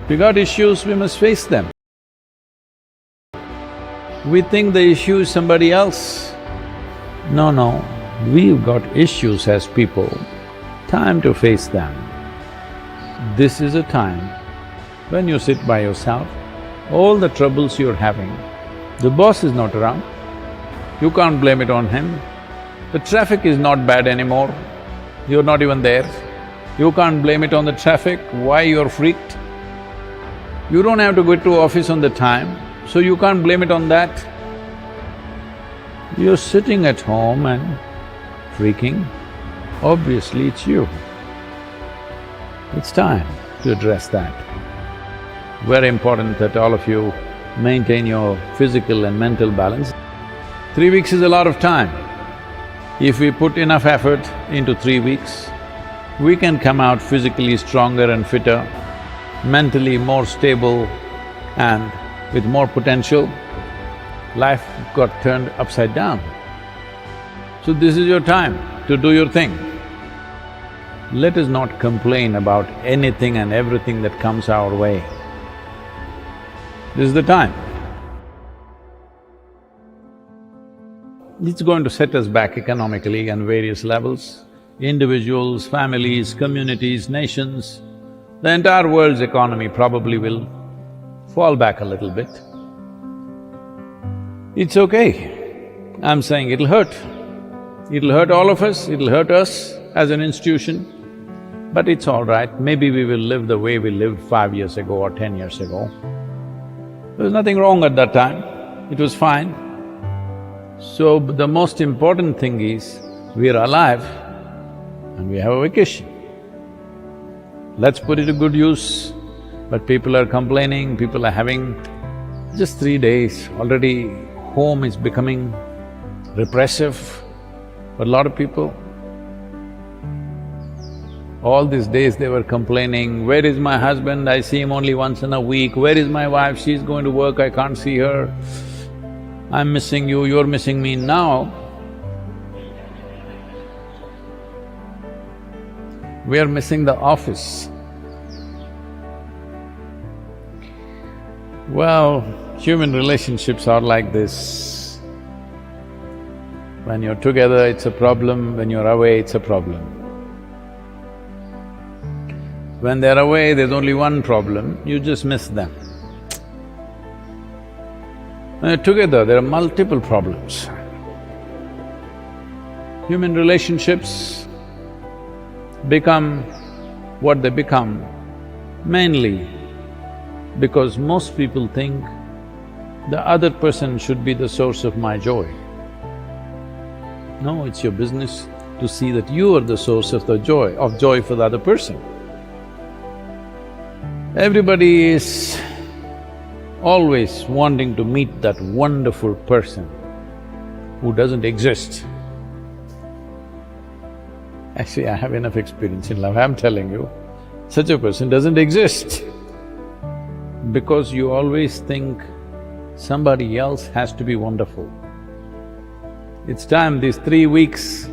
We got issues, we must face them. We think the issue is somebody else. No, we've got issues as people, time to face them. This is a time when you sit by yourself, all the troubles you're having, the boss is not around, you can't blame it on him. The traffic is not bad anymore, you're not even there. You can't blame it on the traffic, why you're freaked? You don't have to go to office on the time, so you can't blame it on that. You're sitting at home and freaking, obviously it's you. It's time to address that. Very important that all of you maintain your physical and mental balance. 3 weeks is a lot of time. If we put enough effort into 3 weeks, we can come out physically stronger and fitter, mentally more stable and with more potential. Life got turned upside down. So this is your time to do your thing. Let us not complain about anything and everything that comes our way. This is the time. It's going to set us back economically on various levels. Individuals, families, communities, nations, the entire world's economy probably will fall back a little bit. It's okay. I'm saying it'll hurt. It'll hurt all of us, it'll hurt us as an institution, but it's all right. Maybe we will live the way we lived 5 years ago or 10 years ago. There was nothing wrong at that time, it was fine. So, the most important thing is, we are alive and we have a vacation. Let's put it to good use. But people are complaining, people are having just 3 days, already home is becoming repressive for a lot of people. All these days they were complaining, where is my husband, I see him only once in a week, where is my wife, she's going to work, I can't see her, I'm missing you, you're missing me. Now, we are missing the office. Well, human relationships are like this. When you're together, it's a problem, when you're away, it's a problem. When they're away, there's only one problem, you just miss them. When you're together, there are multiple problems. Human relationships become what they become mainly because most people think the other person should be the source of my joy. No, it's your business to see that you are the source of joy for the other person. Everybody is always wanting to meet that wonderful person who doesn't exist. Actually, I have enough experience in life, I'm telling you, such a person doesn't exist. Because you always think somebody else has to be wonderful. It's time, these 3 weeks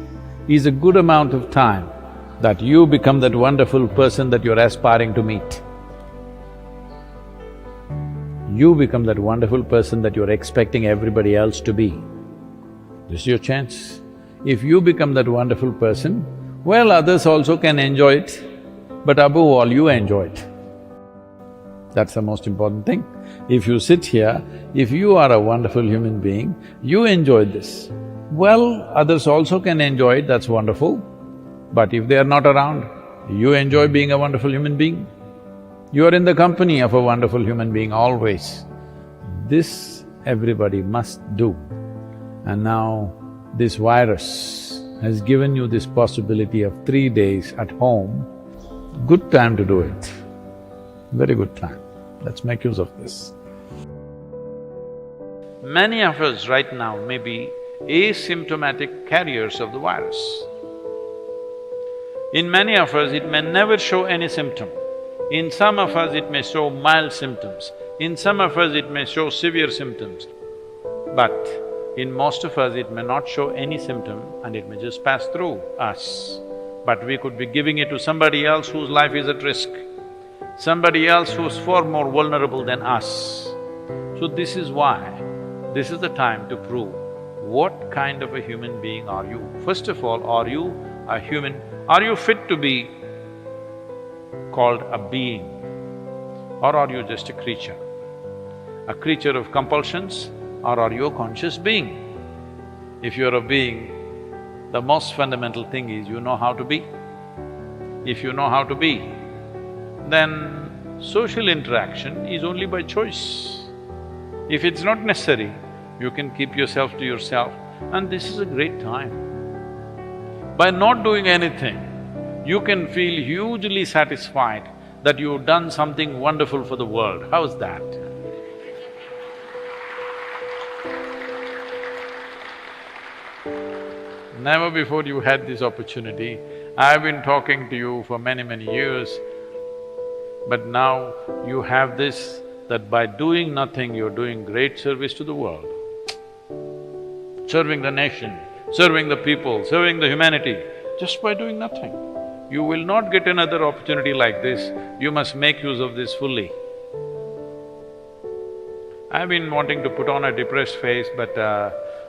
is a good amount of time that you become that wonderful person that you're aspiring to meet. You become that wonderful person that you're expecting everybody else to be. This is your chance. If you become that wonderful person, well, others also can enjoy it, but above all, you enjoy it. That's the most important thing. If you sit here, if you are a wonderful human being, you enjoy this. Well, others also can enjoy it, that's wonderful. But if they are not around, you enjoy being a wonderful human being. You are in the company of a wonderful human being always. This everybody must do. And now this virus has given you this possibility of 3 days at home. Good time to do it, very good time. Let's make use of this. Many of us right now may be asymptomatic carriers of the virus. In many of us, it may never show any symptom. In some of us, it may show mild symptoms. In some of us, it may show severe symptoms. But in most of us, it may not show any symptom and it may just pass through us. But we could be giving it to somebody else whose life is at risk. somebody else who's far more vulnerable than us. So this is why, this is the time to prove what kind of a human being are you. First of all, are you a human? Are you fit to be called a being? Or are you just a creature? A creature of compulsions, or are you a conscious being? If you're a being, the most fundamental thing is you know how to be. If you know how to be, then social interaction is only by choice. If it's not necessary, you can keep yourself to yourself, and this is a great time. By not doing anything, you can feel hugely satisfied that you've done something wonderful for the world. How's that? Never before you had this opportunity. I've been talking to you for many years, but now you have this, that by doing nothing, you're doing great service to the world. Serving the nation, serving the people, serving the humanity, just by doing nothing. You will not get another opportunity like this, you must make use of this fully. I've been wanting to put on a depressed face, but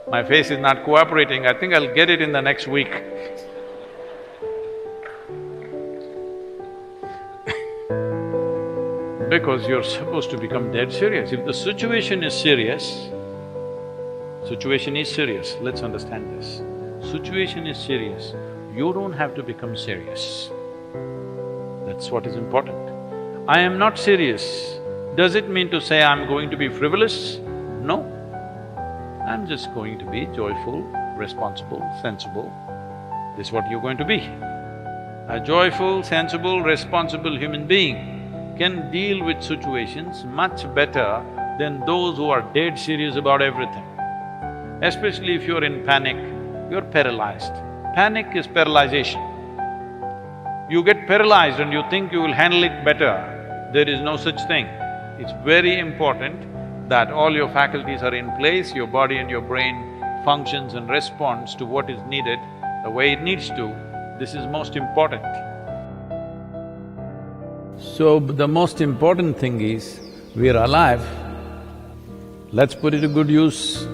my face is not cooperating. I think I'll get it in the next week. Because you're supposed to become dead serious. If the situation is serious, let's understand this. Situation is serious, you don't have to become serious. That's what is important. I am not serious. Does it mean to say I'm going to be frivolous? No. I'm just going to be joyful, responsible, sensible. This is what you're going to be. A joyful, sensible, responsible human being can deal with situations much better than those who are dead serious about everything. Especially if you're in panic, you're paralyzed. Panic is paralyzation. You get paralyzed and you think you will handle it better. There is no such thing. It's very important that all your faculties are in place, your body and your brain functions and responds to what is needed the way it needs to. This is most important. So, the most important thing is, we are alive, let's put it to good use.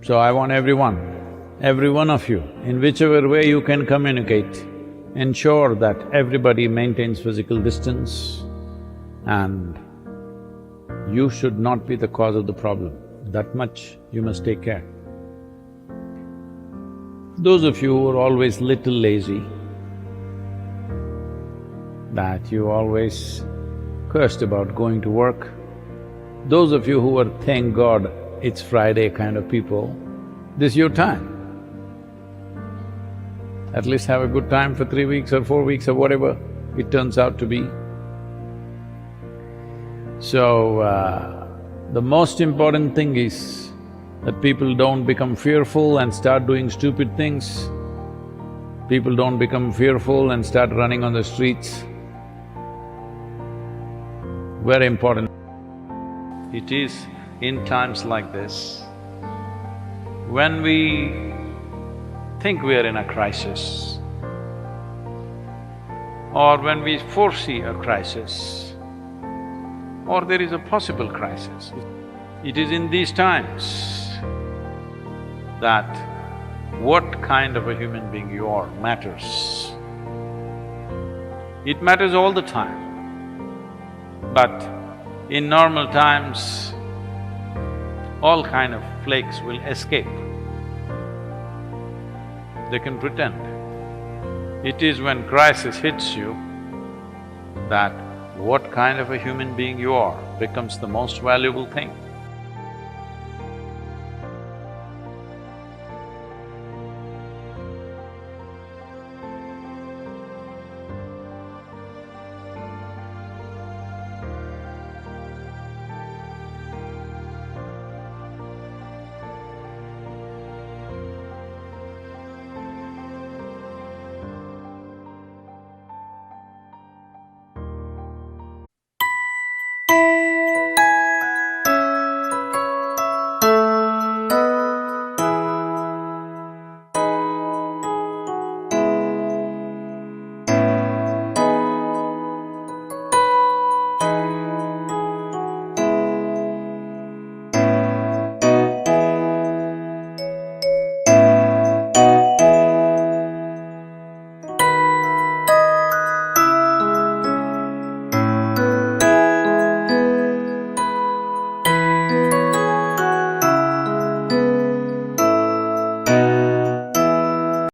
So I want every one of you, in whichever way you can communicate, ensure that everybody maintains physical distance and you should not be the cause of the problem. That much you must take care. Those of you who are always little lazy, that you always cursed about going to work, those of you who are thank God it's Friday kind of people, this is your time. At least have a good time for 3 weeks or 4 weeks or whatever it turns out to be. So, the most important thing is that people don't become fearful and start doing stupid things. People don't become fearful and start running on the streets. Very important. It is in times like this, when we think we are in a crisis, or when we foresee a crisis, or there is a possible crisis, it is in these times that what kind of a human being you are matters. It matters all the time. But in normal times, all kind of flakes will escape. They can pretend. It is when crisis hits you that what kind of a human being you are becomes the most valuable thing.